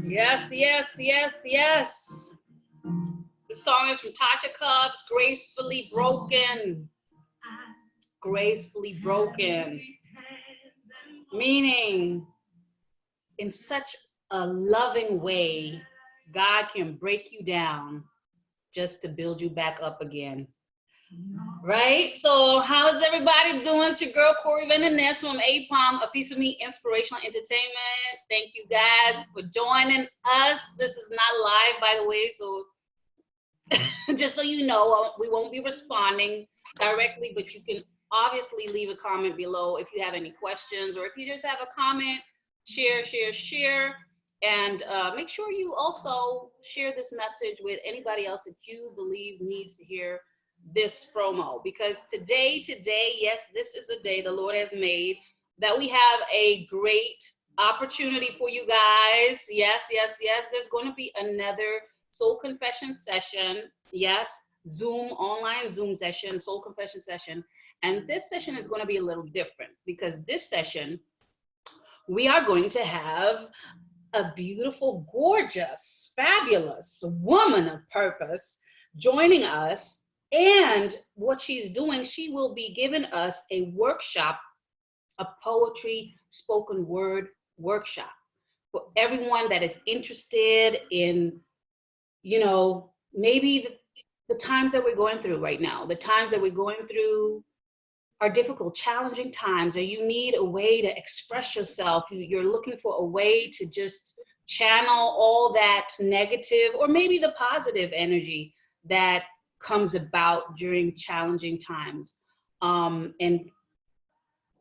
Yes, yes, yes, yes. The song is from Tasha Cobbs, Gracefully Broken. Gracefully Broken. Meaning, in such a loving way, God can break you down just to build you back up again. Right? So, how's everybody doing? It's your girl, Corey Vanessa from APOM, A Piece of Me Inspirational Entertainment. Thank you guys for joining us. This is not live, by the way, so just so you know, we won't be responding directly, but you can obviously leave a comment below if you have any questions, or if you just have a comment, share. And make sure you also share this message with anybody else that you believe needs to hear this promo. Because today, yes, this is the day the Lord has made, that we have a great opportunity for you guys. Yes. There's going to be another Soul Confession session. Yes, online Zoom session, Soul Confession session. And this session is going to be a little different, because this session, we are going to have a beautiful, gorgeous, fabulous woman of purpose joining us. And what she's doing, she will be giving us a workshop, a poetry spoken word workshop for everyone that is interested in, maybe the times that we're going through right now, the times that we're going through are difficult, challenging times, or you need a way to express yourself. You're looking for a way to just channel all that negative, or maybe the positive energy that comes about during challenging times, and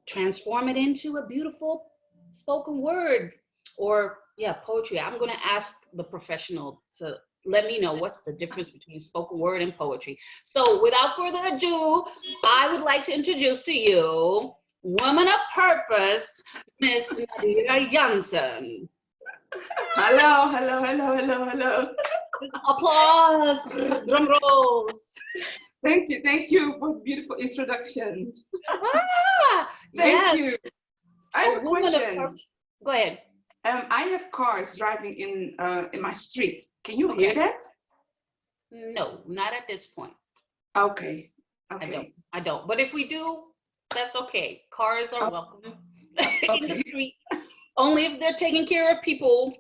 transform it into a beautiful spoken word, or poetry. I'm going to ask the professional to let me know what's the difference between spoken word and poetry. So without further ado, I would like to introduce to you woman of purpose, Miss Nadira Jansen. Hello. Applause, drum rolls. Thank you for beautiful introduction. Thank you. I have a question. Go ahead. I have cars driving in my street. Can you hear that? No, not at this point. Okay. I don't. But if we do, that's okay. Cars are welcome in the street. Only if they're taking care of people,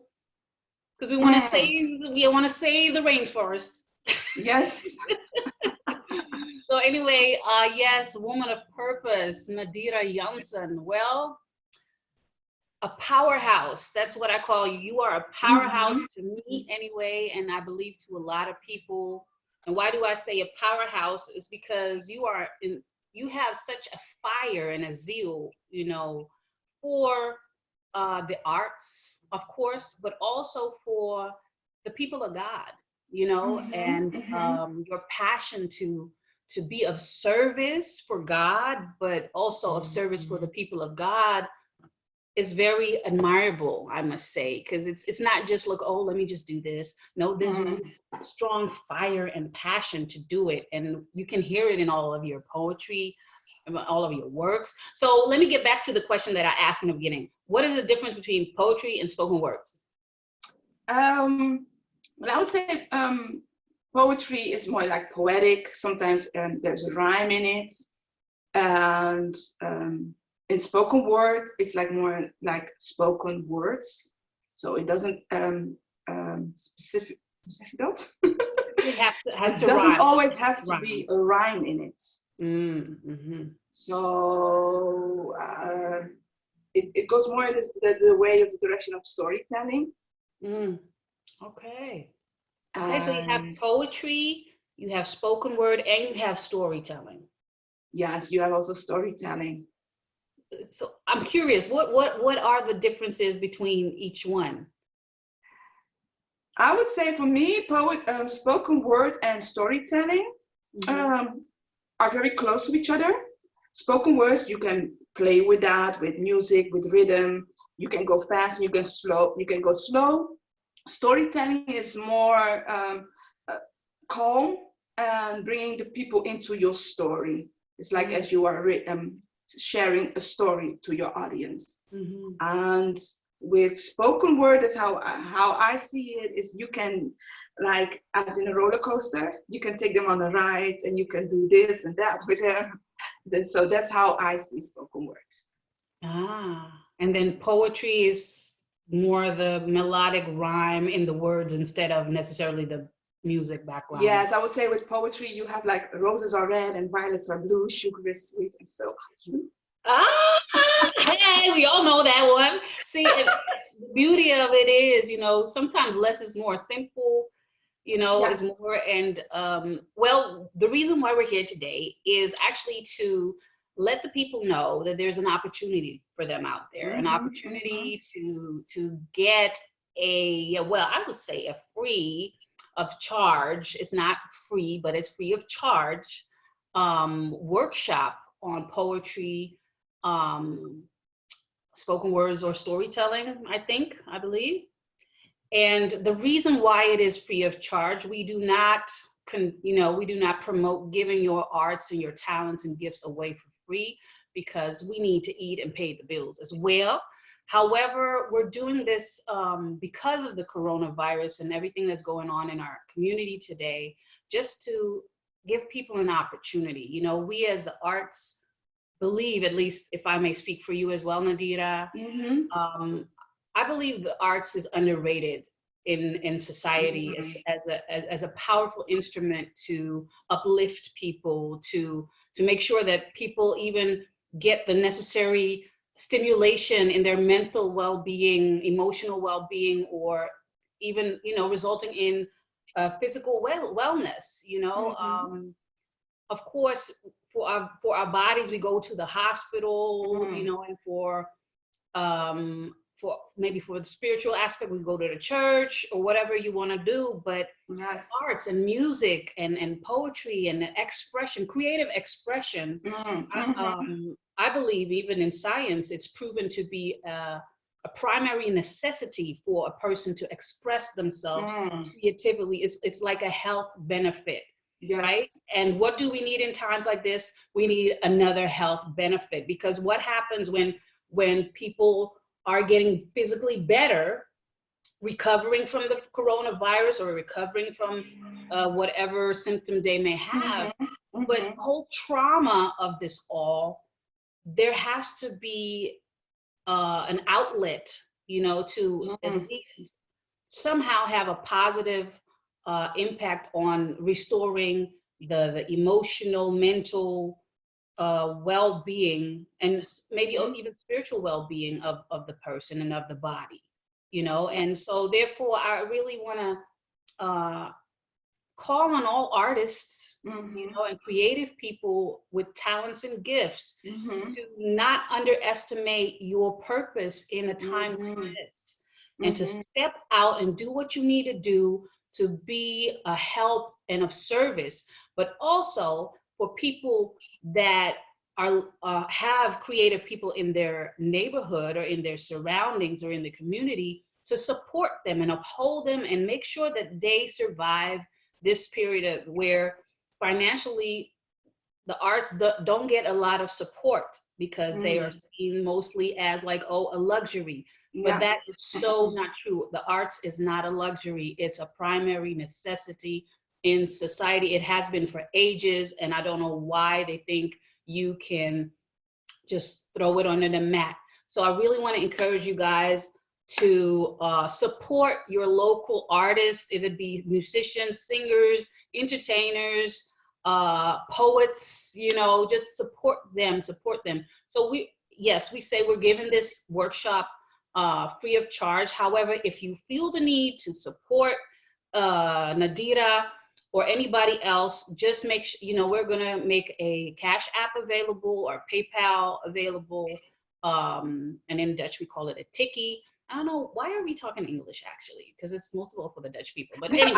because we want to save the rainforest. Yes. So anyway, yes, woman of purpose, Nadira Jansen. Well, a powerhouse. That's what I call you. You are a powerhouse to me anyway, and I believe to a lot of people. And why do I say a powerhouse? Is because you have such a fire and a zeal, for the arts, of course, but also for the people of God, and your passion to be of service for God, but also of service for the people of God is very admirable, I must say, because it's not just look, oh, let me just do this. No, there's a strong fire and passion to do it, and you can hear it in all of your poetry, all of your works. So let me get back to the question that I asked in the beginning. What is the difference between poetry and spoken words? Well, I would say poetry is more like poetic. Sometimes there's a rhyme in it, and in spoken words, it's like more like spoken words. So it doesn't specific. It doesn't always have to be a rhyme in it. So it goes more in the way of the direction of storytelling. Okay. Okay, so you have poetry, you have spoken word, and you have storytelling. Yes, you have also storytelling. So I'm curious, what are the differences between each one? I would say for me, spoken word and storytelling are very close to each other. Spoken words, you can play with that, with music, with rhythm. You can go fast, you can go slow. Storytelling is more calm and bringing the people into your story. It's like as you are sharing a story to your audience. And with spoken word, that's how I see it, is you can, like as in a roller coaster, you can take them on a ride and you can do this and that with them. So that's how I see spoken word. Ah, and then poetry is more the melodic rhyme in the words instead of necessarily the music background. Yes, I would say with poetry, you have like roses are red and violets are blue, sugar is sweet, and so are you. Ah, hey, we all know that one. See, the beauty of it is, sometimes less is more. Simple, is Yes. more. And well, the reason why we're here today is actually to let the people know that there's an opportunity for them out there, an opportunity to get I would say a free of charge. It's not free, but it's free of charge workshop on poetry, spoken words or storytelling, I believe. And the reason why it is free of charge, we do not promote giving your arts and your talents and gifts away for free, because we need to eat and pay the bills as well. However, we're doing this because of the coronavirus and everything that's going on in our community today, just to give people an opportunity. We as the arts believe, at least if I may speak for you as well, Nadira, I believe the arts is underrated in society as a powerful instrument to uplift people, to make sure that people even get the necessary stimulation in their mental well-being, emotional well-being, or even resulting in physical wellness. Of course, for our bodies, we go to the hospital, and for the spiritual aspect, we go to the church or whatever you want to do. But Yes. arts and music and poetry and expression, creative expression, I believe even in science, it's proven to be a primary necessity for a person to express themselves creatively. It's like a health benefit. Yes. Right? And what do we need in times like this? We need another health benefit, because what happens when people are getting physically better, recovering from the coronavirus or recovering from whatever symptom they may have, but the whole trauma of this all, there has to be an outlet, to at least somehow have a positive impact on restoring the emotional, mental well-being, and maybe even spiritual well-being of the person and of the body, and so therefore I really want to call on all artists, and creative people with talents and gifts to not underestimate your purpose in a time like this, and to step out and do what you need to do to be a help and of service, but also for people that are have creative people in their neighborhood or in their surroundings or in the community, to support them and uphold them and make sure that they survive this period of where financially the arts don't get a lot of support, because they are seen mostly as like, a luxury. But that is so not true. The arts is not a luxury. It's a primary necessity in society. It has been for ages, and I don't know why they think you can just throw it under the mat. So I really want to encourage you guys to support your local artists, if it be musicians, singers, entertainers, poets, just support them. So we say we're giving this workshop free of charge. However, if you feel the need to support Nadira or anybody else, just make sure, we're gonna make a Cash App available or PayPal available, and in Dutch we call it a tikkie. I don't know, why are we talking English actually? Because it's most of all for the Dutch people. But anyway.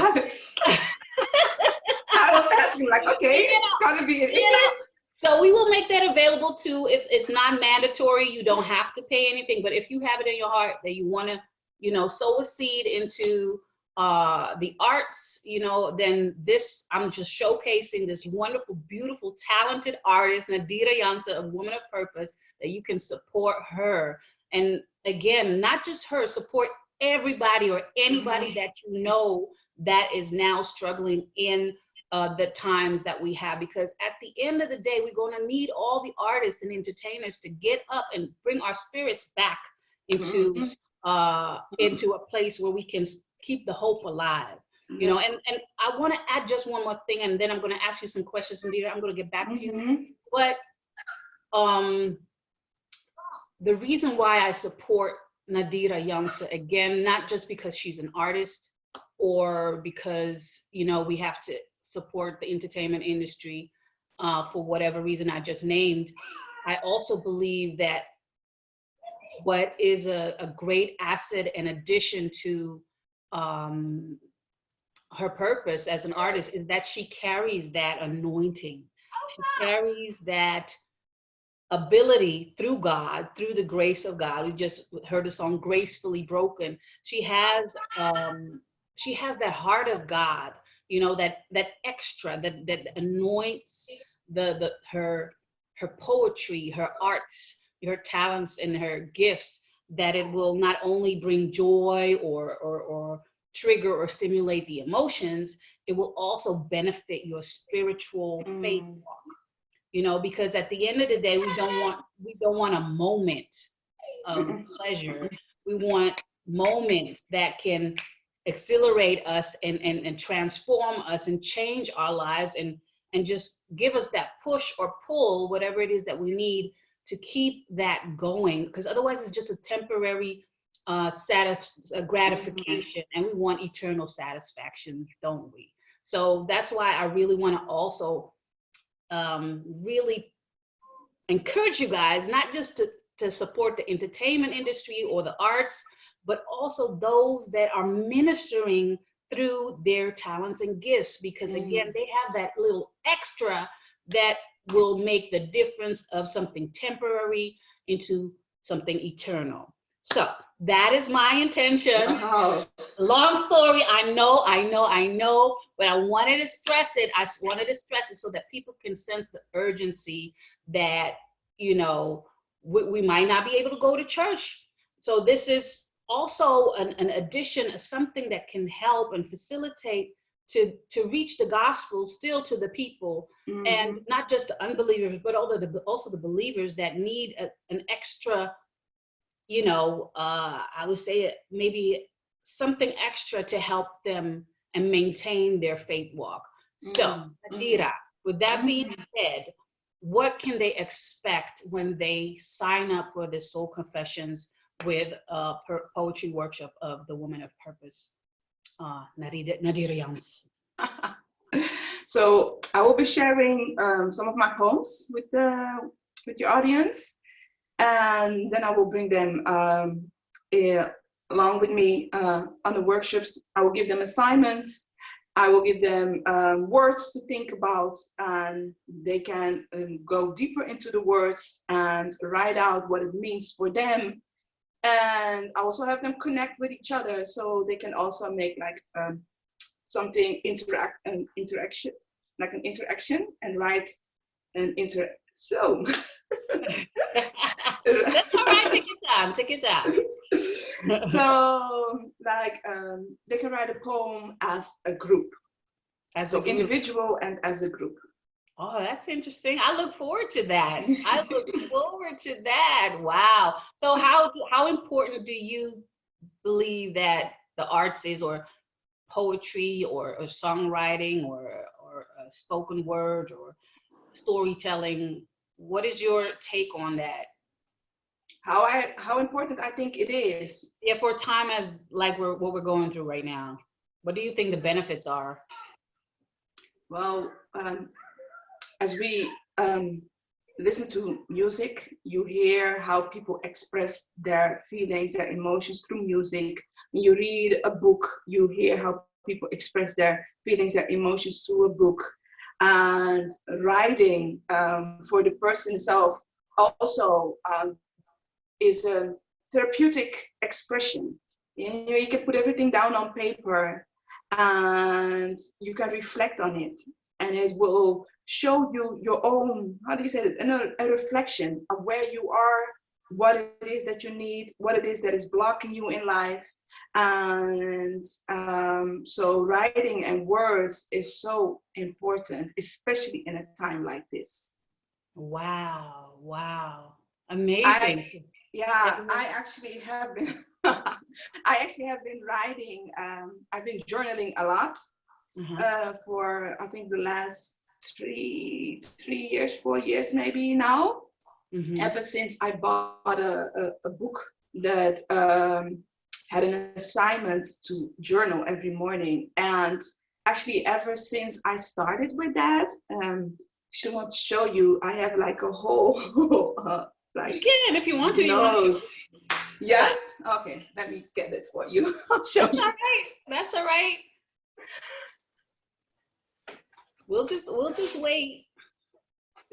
I was asking, like, okay, it's gonna be in English. So we will make that available too. It's non-mandatory. You don't have to pay anything. But if you have it in your heart that you want to, sow a seed into the arts, then I'm just showcasing this wonderful, beautiful, talented artist, Nadira Jansen, a woman of purpose, that you can support her. And again, not just her, support everybody or anybody that you know that is now struggling in the times that we have, because at the end of the day, we're going to need all the artists and entertainers to get up and bring our spirits back into a place where we can keep the hope alive. You know, and I want to add just one more thing, and then I'm going to ask you some questions, Nadira. I'm going to get back to you. But the reason why I support Nadira Jansen, again, not just because she's an artist or because, you know, we have to support the entertainment industry for whatever reason I just named. I also believe that what is a great asset and addition to her purpose as an artist is that she carries that anointing. She carries that ability through God, through the grace of God. We just heard the song "Gracefully Broken." She has that heart of God, you know, that extra that anoints her poetry, her arts, her talents, and her gifts. That it will not only bring joy or trigger or stimulate the emotions, it will also benefit your spiritual faith walk. You know, because at the end of the day, we don't want a moment of pleasure. We want moments that can accelerate us and transform us and change our lives and just give us that push or pull, whatever it is that we need to keep that going. Because otherwise, it's just a temporary gratification, and we want eternal satisfaction, don't we? So that's why I really want to also really encourage you guys, not just to support the entertainment industry or the arts, but also those that are ministering through their talents and gifts, because again, they have that little extra that will make the difference of something temporary into something eternal. So that is my intention. Wow. Long story, I know, but I wanted to stress it. I wanted to stress it so that people can sense the urgency that, you know, we might not be able to go to church. So this is also an addition of something that can help and facilitate to reach the gospel still to the people, and not just the unbelievers, but also the believers that need an extra, you know, I would say maybe something extra to help them and maintain their faith walk. So, Nadira, with that being said, what can they expect when they sign up for this Soul Confessions with a poetry workshop of the Woman of Purpose, Nadira Jansen? So I will be sharing some of my poems with your audience, and then I will bring them along with me on the workshops. I will give them assignments. I will give them words to think about, and they can go deeper into the words and write out what it means for them. And I also have them connect with each other, so they can also make like something interaction, like an interaction, and write an so. That's all right. Take your time. So, like, they can write a poem as a group, so individual and as a group. Oh, that's interesting. I look forward to that. Wow. So how important do you believe that the arts is, or poetry or songwriting or spoken word or storytelling? What is your take on that? How important I think it is. Yeah, for a time as like what we're going through right now. What do you think the benefits are? Well, as we listen to music, you hear how people express their feelings, their emotions through music. When you read a book, you hear how people express their feelings, their emotions through a book. And writing for the person itself also is a therapeutic expression. You know, you can put everything down on paper and you can reflect on it, and it will show you your own, how do you say it, a reflection of where you are what it is that you need, what it is that is blocking you in life. And so writing and words is so important, especially in a time like this. Wow. Wow. I Amazing. Yeah, I Definitely. actually have been I actually have been writing. I've been journaling a lot Uh-huh. for I think the last 3 years, 4 years maybe now. Mm-hmm. Ever since I bought a book that had an assignment to journal every morning. And actually, ever since I started with that, I want to show you, I have like a whole You like can, if you want to. You want to. notes. Yes? Okay, let me get it for you. I'll show That's all you. right. That's all right. We'll just wait.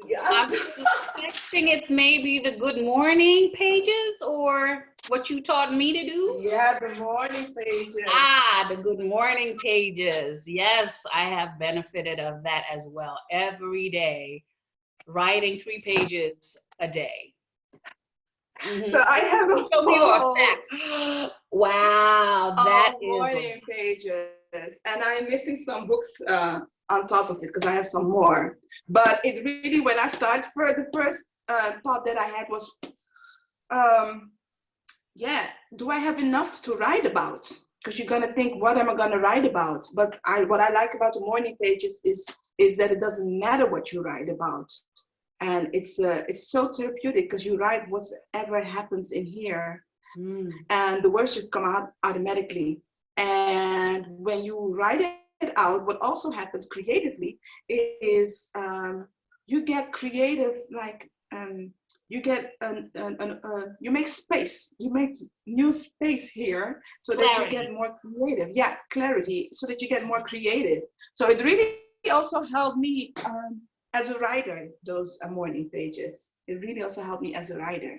I'm Yes. suspecting it's maybe the good morning pages or what you taught me to do. Yeah, the morning pages. Ah, the good morning pages. Yes, I have benefited of that as well. Every day, writing 3 pages a day. So Mm-hmm. I have a Show me your whole effect. Wow, that all is a morning pages, and I'm missing some books on top of it because I have some more. But it really, when I started, for the first thought that I had was, um, yeah, do I have enough to write about? Because you're gonna think, what am I gonna write about? But what I like about the morning pages is that it doesn't matter what you write about, and it's so therapeutic because you write whatever happens in here, mm, and the words just come out automatically. And when you write it out, what also happens creatively is you get creative, like you get you make space, you make new space here so that you get clarity. more creative. Yeah, clarity, so that you get more creative. So it really also helped me as a writer, those morning pages. It really also helped me as a writer.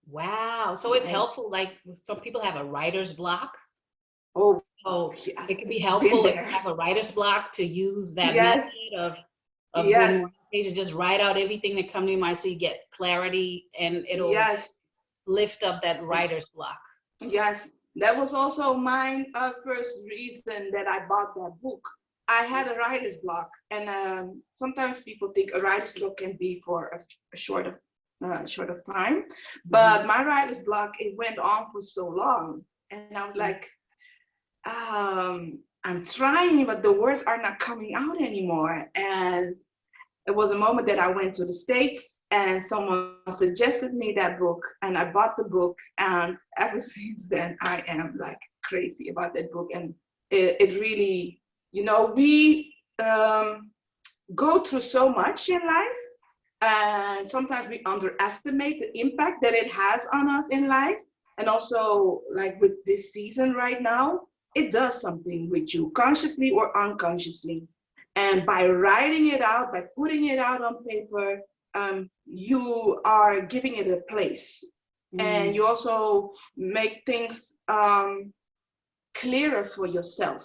Wow. So it's Yes. helpful. Like some people have a writer's block. Oh, So it yes. can be Been helpful if you there. have a writer's block to use that Yes. method of good Yes. morning pages. Just write out everything that comes to your mind so you get clarity and it'll Yes. lift up that writer's block. Yes. That was also my first reason that I bought that book. I had a writer's block, and sometimes people think a writer's block can be for a short of time, Mm-hmm. but my writer's block, it went on for so long, and I was like, I'm trying, but the words are not coming out anymore. And it was a moment that I went to the States and someone suggested me that book, and I bought the book. And ever since then, I am like crazy about that book. And it really, we go through so much in life. And sometimes we underestimate the impact that it has on us in life. And also, like with this season right now, it does something with you, consciously or unconsciously. And by writing it out, by putting it out on paper, you are giving it a place. And you Mm-hmm. also make things clearer for yourself.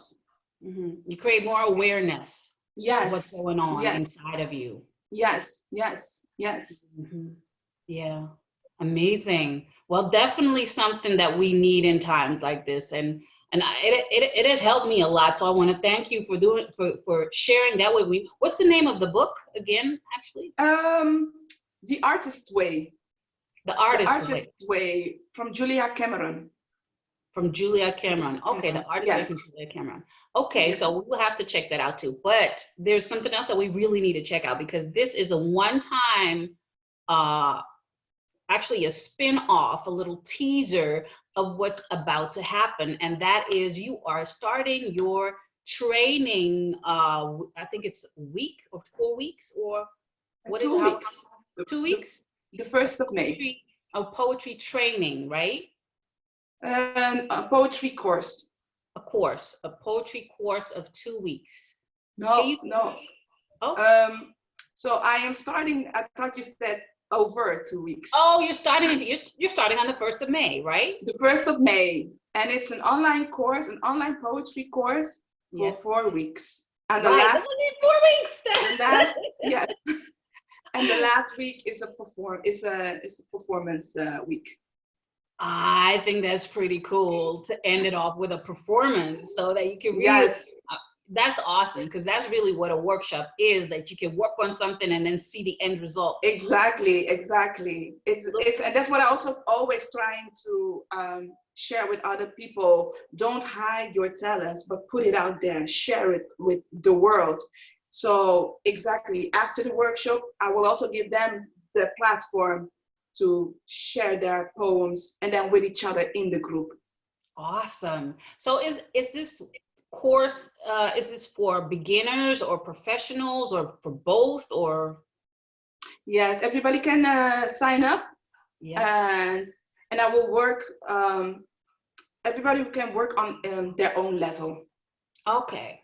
Mm-hmm. You create more awareness of what's Yes, going on yes, inside of you. yes, yes, yes. Mhm. Yeah, amazing. Well, definitely something that we need in times like this, and it has helped me a lot. So I want to thank you for doing for sharing that with me. What's the name of the book again? Actually, Um, the Artist's Way, The the Artist's Way Artist's Way from Julia Cameron. from Julia Cameron. Okay, The Cameron. Artist's Way Yes, from Julia Cameron. Okay, yes. so we'll have to check that out too. But there's something else that we really need to check out because this is a one-time uh actually a spin-off, a little teaser of what's about to happen. And that is you are starting your training, I think it's a week or 4 weeks or what is it? Two How long? weeks. 2 weeks? The A 1st of May. poetry training, right? And a poetry course. A poetry course of 2 weeks. Can No, you, no. oh, So I am starting, I thought you said over 2 weeks. oh, you're starting on the 1st of May, right? The 1st of May. And it's an online course, an online poetry course for Yes. 4 weeks. And the Right. That's last, only 4 weeks. the last, yes. And the last week is a performance week. I think that's pretty cool to end it off with a performance so that you can really, Yes, uh, that's awesome because that's really what a workshop is, that you can work on something and then see the end result. exactly, exactly. It's and that's what I also always trying to share with other people. Don't hide your talents, but put it out there, share it with the world. So exactly after the workshop, I will also give them the platform to share their poems and then with each other in the group. Awesome. So is this course is this for beginners or professionals or for both or Yes, everybody can sign up, yeah. and and I will work. Everybody can work on their own level. Okay.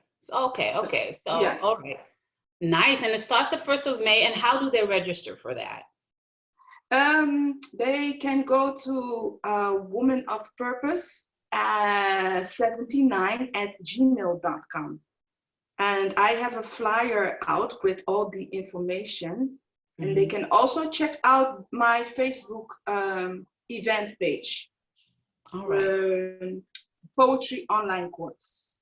Okay. So Yes. all right. Nice. And it starts the 1st of May. And how do they register for that? They can go to Woman of Purpose 79 at gmail.com. And I have a flyer out with all the information. And they Mhm. can also check out my Facebook event page, All right. um, Poetry Online Course.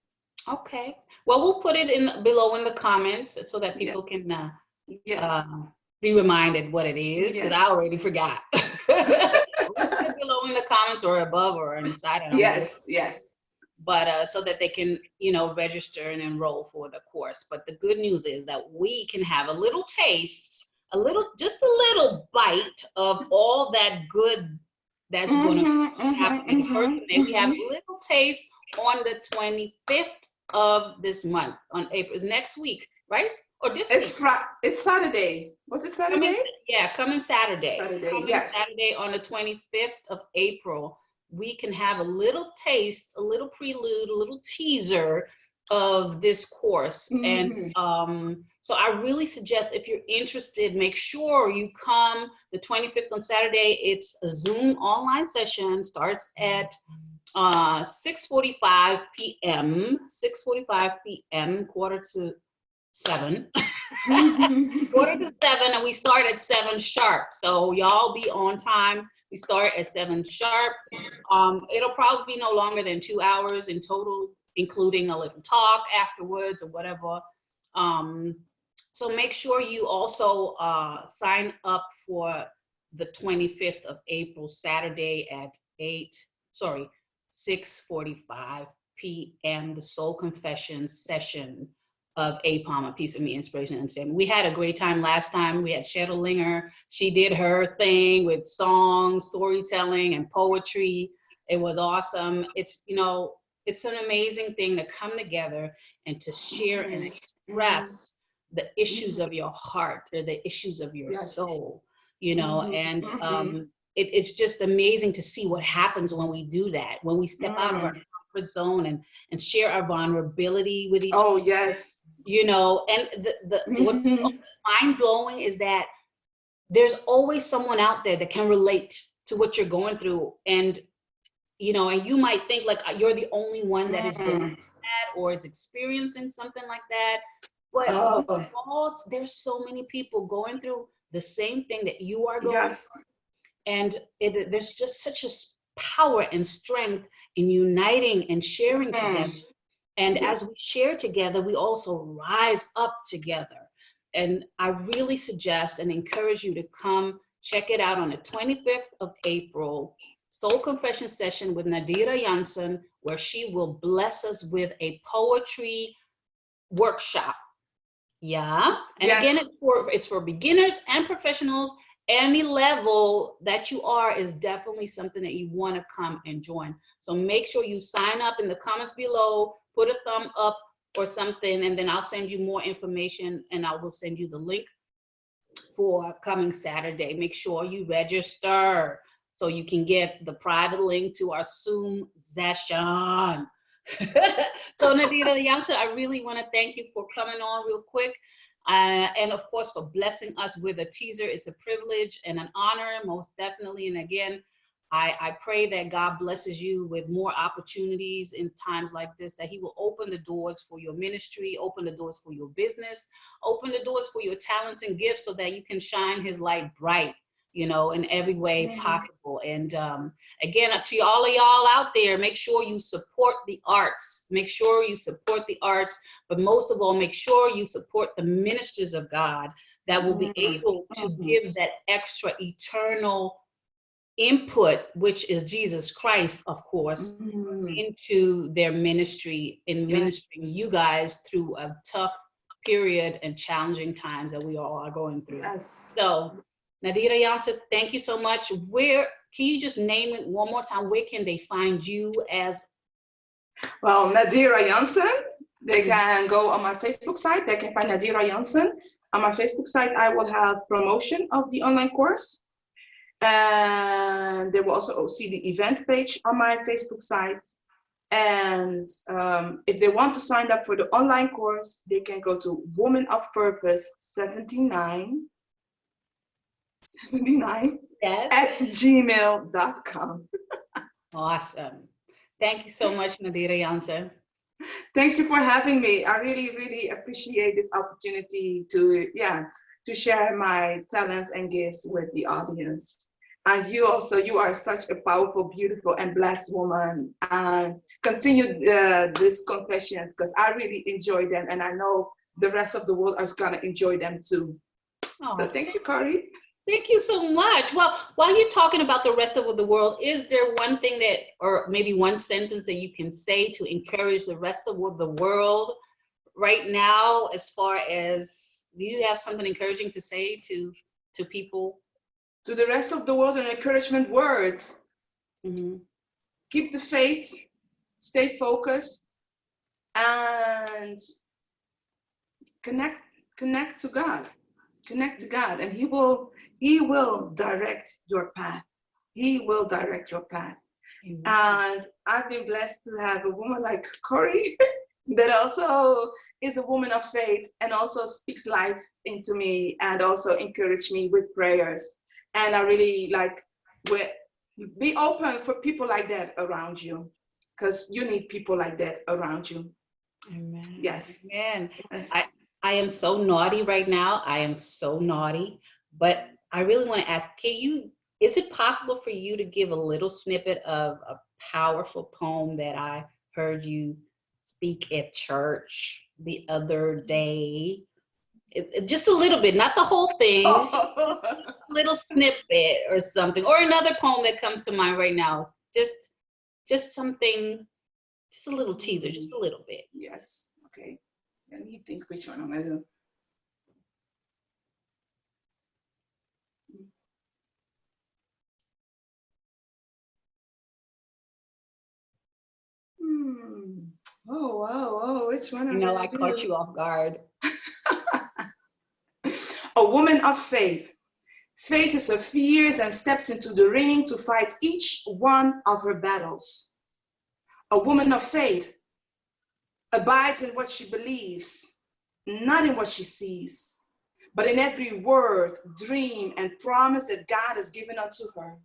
Okay. Well, we'll put it in below in the comments so that Yeah. people can uh, Yes. be reminded what it is because Yeah. I already forgot. We'll put it below in the comments or above or on the side. I don't know what it, Yes. Yes. but so that they can, register and enroll for the course. But the good news is that we can have a little taste, just a little bite of all that good that's going to Mm-hmm, happen mm-hmm, in the 1st of May. We have mm-hmm. a little taste on the 25th of this month, on April, is next week, right? Or this week? It's Saturday. Was it Coming, Saturday? yeah, coming Saturday. Saturday, Coming yes. Saturday on the 25th of April, we can have a little taste, a little prelude, a little teaser of this course. And Mm-hmm. so I really suggest if you're interested, make sure you come the 25th on Saturday. It's a Zoom online session, starts at 6:45 p.m. 6:45 p.m. Quarter to 7. Quarter to 7, and we start at 7 sharp. So y'all be on time. We start at 7 sharp. It'll probably be no longer than 2 hours in total, including a little talk afterwards or whatever. Um, so make sure you also sign up for the 25th of April, Saturday at 6:45 p.m. The Soul Confessions session of APOM, A Piece of Me, Inspiration and Understanding. We had a great time last time. We had Linger. She did her thing with songs, storytelling, and poetry. It was awesome. It's an amazing thing to come together and to share and Mm-hmm. express the issues of your heart or the issues of your Yes. soul, Mm-hmm. and Mm-hmm. it's just amazing to see what happens when we do that, when we step out of our Mm. comfort zone and share our vulnerability with each Oh, other, yes. and what's Mm-hmm. mind blowing is that there's always someone out there that can relate to what you're going through, and you might think like you're the only one that is going Mm. through that or is experiencing something like that, but Oh, there's so many people going through the same thing that you are going, yes. and there's just such a power and strength in uniting and sharing together. Mm. And Yeah. as we share together, we also rise up together. And I really suggest and encourage you to come check it out on the 25th of April, Soul Confession session with Nadira Jansen, where she will bless us with a poetry workshop. Yeah. And again, Yes. it's for beginners and professionals. Any level that you are is definitely something that you want to come and join. So make sure you sign up in the comments below, put a thumb up or something, and then I'll send you more information and I will send you the link for coming Saturday. Make sure you register so you can get the private link to our Zoom session. So Nadira Jansen, I really want to thank you for coming on real quick. And of course, for blessing us with a teaser. It's a privilege and an honor, most definitely. And again, I pray that God blesses you with more opportunities in times like this, that He will open the doors for your ministry, open the doors for your business, open the doors for your talents and gifts so that you can shine His light bright in every way possible. And again, to all of y'all out there, make sure you support the arts. Make sure you support the arts, but most of all, make sure you support the ministers of God that will be able to give that extra eternal input, which is Jesus Christ, of course, into their ministry, in ministering you guys through a tough period and challenging times that we all are going through. Yes. So, Nadira Jansen, thank you so much. Where can you just name it one more time? Where can they find you as? Well, Nadira Jansen. They can go on my Facebook site. They can find Nadira Jansen. On my Facebook site, I will have promotion of the online course. And they will also see the event page on my Facebook site. And if they want to sign up for the online course, they can go to Woman of Purpose 79 at gmail.com. Awesome. Thank you so much, Nadira Jansen. Thank you for having me. I really, really appreciate this opportunity to share my talents and gifts with the audience. And you also, you are such a powerful, beautiful, and blessed woman. And continue these confessions, because I really enjoy them, and I know the rest of the world is gonna enjoy them too. Oh, so thank you, Corey. Thank you so much. Well, while you're talking about the rest of the world, is there one thing that, or maybe one sentence that you can say to encourage the rest of the world right now, as far as, do you have something encouraging to say to people? To the rest of the world, an encouragement words. Keep the faith, stay focused, and connect to God. Connect to God, and He will direct your path. He will direct your path. And I've been blessed to have a woman like Corey that also is a woman of faith and also speaks life into me and also encourage me with prayers. And I really be open for people like that around you, because you need people like that around you. Amen. Yes. Amen. Yes. I am so naughty right now. I am so naughty, but I really want to ask, is it possible for you to give a little snippet of a powerful poem that I heard you speak at church the other day? Just a little bit, not the whole thing, a little snippet or something, or another poem that comes to mind right now. Just something, just a little teaser, just a little bit. Yes, okay. Let me think which one I'm gonna do. Oh, wow, which one? I caught you off guard. A woman of faith faces her fears and steps into the ring to fight each one of her battles. A woman of faith abides in what she believes, not in what she sees, but in every word, dream, and promise that God has given unto her.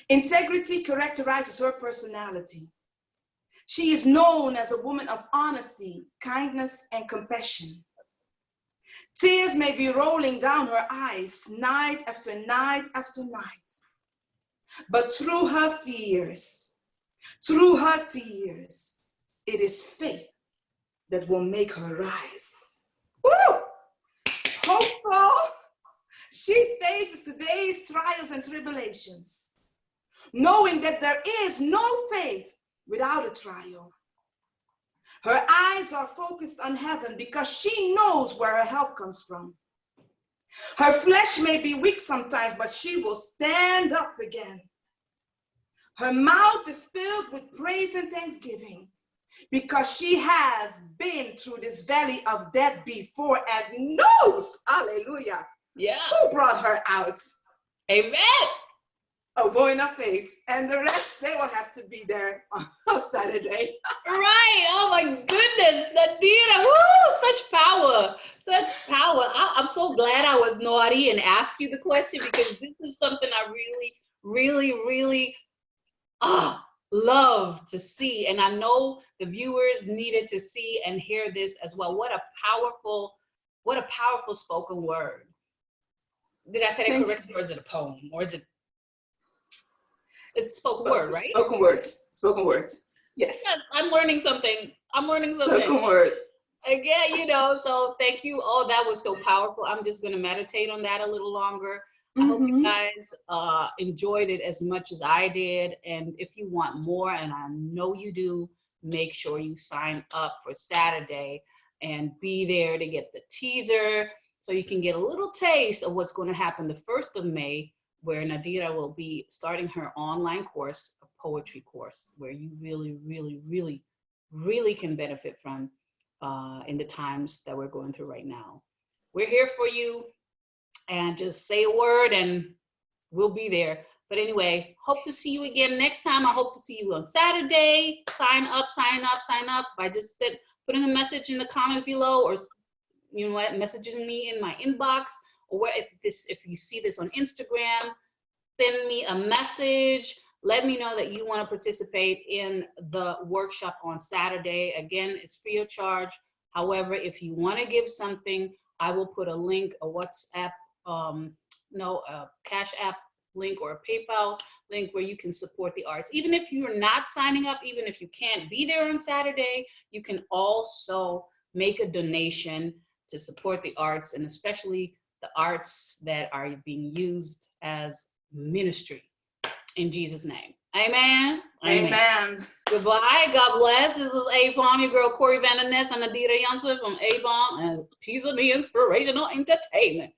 Integrity characterizes her personality. She is known as a woman of honesty, kindness, and compassion. Tears may be rolling down her eyes night after night after night. But through her fears, through her tears, it is faith that will make her rise. Woo! Hopeful, she faces today's trials and tribulations, knowing that there is no faith without a trial. Her eyes are focused on heaven because she knows where her help comes from. Her flesh may be weak sometimes, but she will stand up again. Her mouth is filled with praise and thanksgiving because she has been through this valley of death before and knows, hallelujah, who brought her out. Amen. A woman of faith, and the rest, they will have to be there on Saturday. Right. Oh my goodness, Nadira. Woo! Such power. Such power. I'm so glad I was naughty and asked you the question, because this is something I really love to see. And I know the viewers needed to see and hear this as well. What a powerful spoken word. Did I say that correctly, or is it a poem, or is it? It's spoken word, right? Spoken words. Spoken words. Yes. Yes, I'm learning something. I'm learning something. Spoken word. Again, you know, so thank you. Oh, that was so powerful. I'm just going to meditate on that a little longer. I hope you guys enjoyed it as much as I did. And if you want more, and I know you do, make sure you sign up for Saturday and be there to get the teaser so you can get a little taste of what's going to happen the 1st of May, where Nadira will be starting her online course, a poetry course, where you really, really, really, really can benefit from in the times that we're going through right now. We're here for you, and just say a word and we'll be there. But anyway, hope to see you again next time. I hope to see you on Saturday. Sign up, sign up, sign up by just putting a message in the comments below, or you know what, messaging me in my inbox, or if you see this on Instagram, send me a message. Let me know that you want to participate in the workshop on Saturday. Again, it's free of charge. However, if you want to give something, I will put a link, a WhatsApp, a Cash App link or a PayPal link where you can support the arts. Even if you're not signing up, even if you can't be there on Saturday, you can also make a donation to support the arts, and especially the arts that are being used as ministry. In Jesus' name. Amen. Amen. Goodbye. God bless. This is APOM, your girl Corey Van Der Ness, and Nadira Jansen from APOM and Piece of Me Inspirational Entertainment.